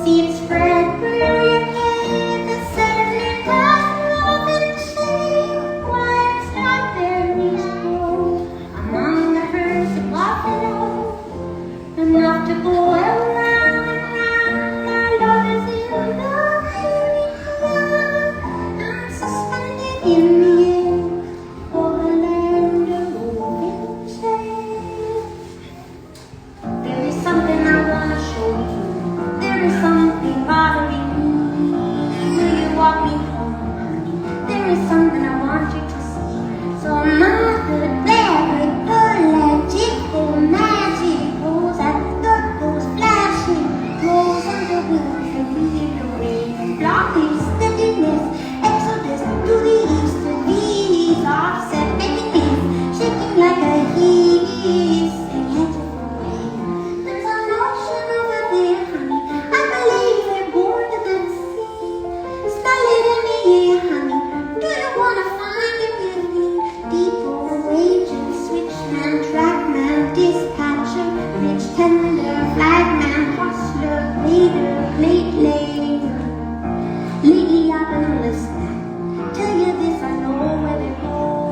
seeds spread where your head, the settling dust, Rovenshere, white strawberries grow among the herds of buffalo, enough to go around and round. Our love is in the green cloud and suspended in the air for the land of Rovenshere. There is something I wanna show you. There is something bothering me. Will you walk me home, honey? There is something I want you to see. So mother, there, magical rose, I thought those flashing rose on the wind from the rain. Blocky steadiness, exodus to the east, the leaves offset, making me shaking like a heat. There's an ocean over there, honey. I believe they're born to that sea. Smell it in the air, honey. Do you wanna find it with me? Depot, ranger, switchman, trackman, dispatcher, rich tender, flagman, hustler, leader, plate layer. Lately I've been listening. Tell you this, I know where they're going.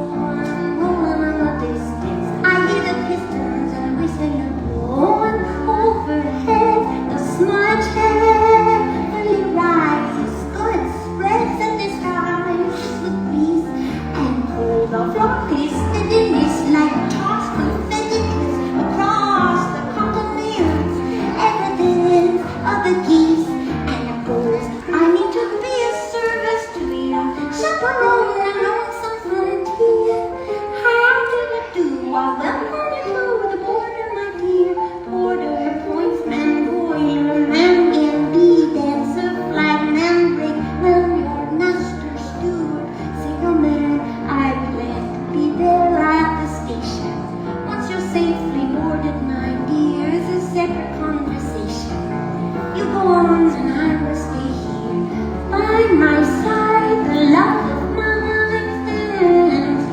Rolling on the distance, I hear the pistons and whistling and blowing overhead. The smudge heavenly rises, good spreads and disguises with peace and cold. The flock is steadiness like tossed confetti drift across the continents. Evidence of the geese and the bulls. I need to be of service to you, chaperone and lonesome frontier. How do you do? I'll welcome you to the border, my dear. Porter, pointsman, warrior, man, and bee dancer, flagman, brakeman, your master steward, signalman. I'm glad to be there at the station. Once you're safely boarded, my dear, it's a separate conversation. You go on and I will stay here. By my side, the love of my life stands.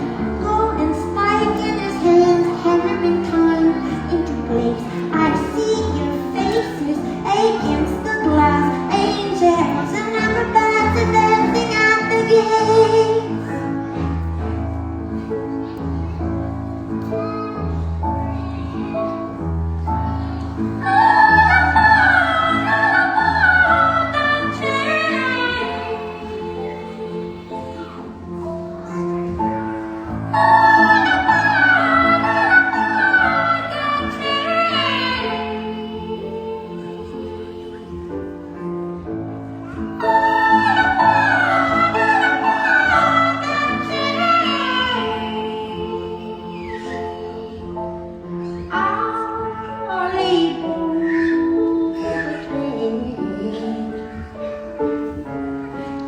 Golden spike in his hands, hammering time into place. I see your faces against the glass, angels and acrobats are dancing at the gates.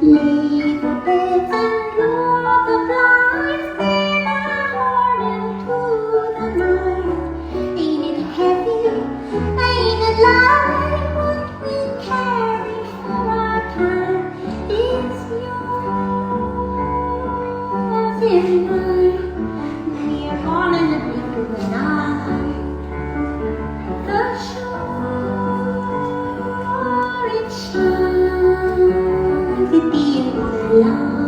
Leave the beds and draw the blinds, bear my heart into the night. Ain't it heavy? Ain't it light? What we carry for our time is yours and mine. We are gone in the blink of an eye. The shore, it shines with the end of the line.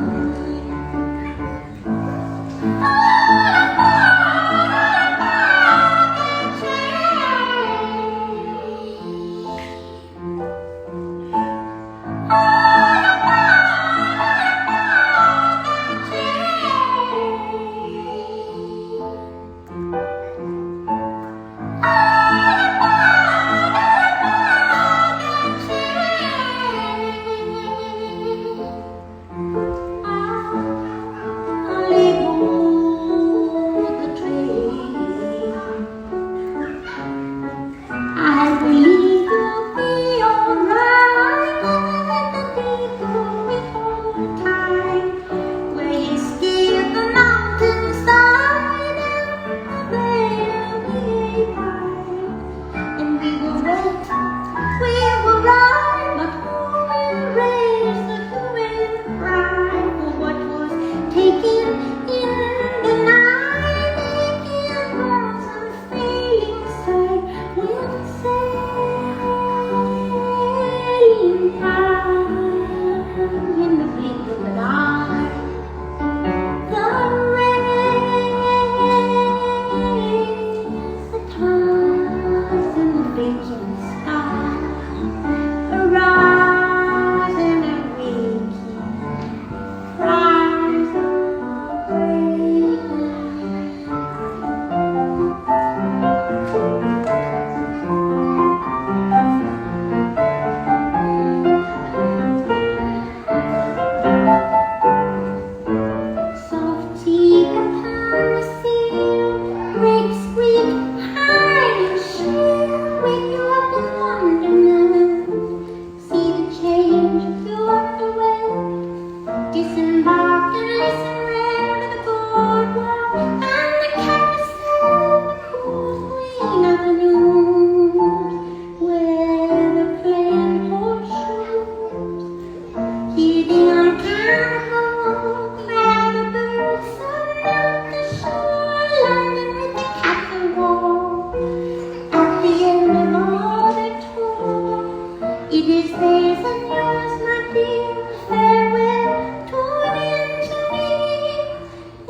face and yours, my dear, farewell to the end to me.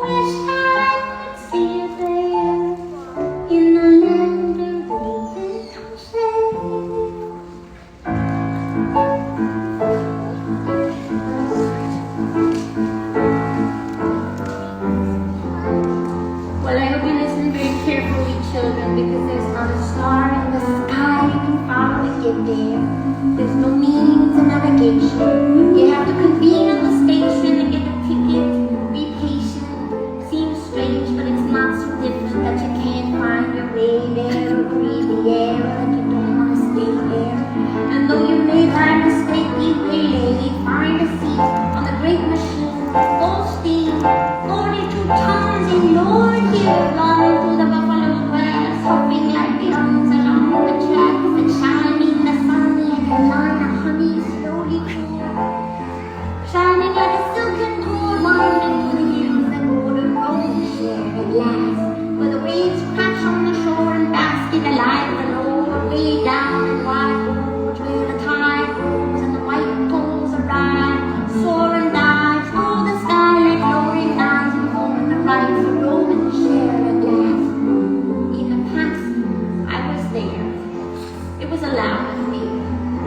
Wish I could see you there in the land of Rovenshere. Well, I hope you listen very carefully, children, because there's not a star in the sky you can follow to get there. There's no means of navigation. You have to convene at the station and get a ticket. Be patient. Seems strange, but it's not so different that you can't find your way there or breathe the air or that you don't want to stay there. And though you may by mistake be waylaid, find a seat on the great machine, full steam, 42 tons in Lord here, long through the buffalo grass, hopping like lungs along the tracks and shining the sun like a line of honey slowly cool, shining like a silken cord winding through the hills that border Rovenshere at last, where the waves crash on the shore and bask in the light below, way down in wide gorge where the tide rolls and the white gulls arrive, soar and dive through the sky like glowing knives and home the right for Rovenshere at last. In the past, I was there. It was allowed of me.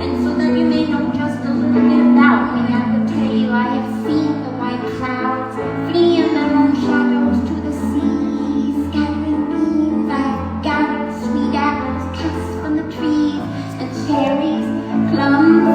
And so that you may know just a little bit about me, I will tell you I have seen the white clouds flee in their own shadows to the sea, scattering beams. I have gathered sweet apples cast from the trees, and cherries, plums,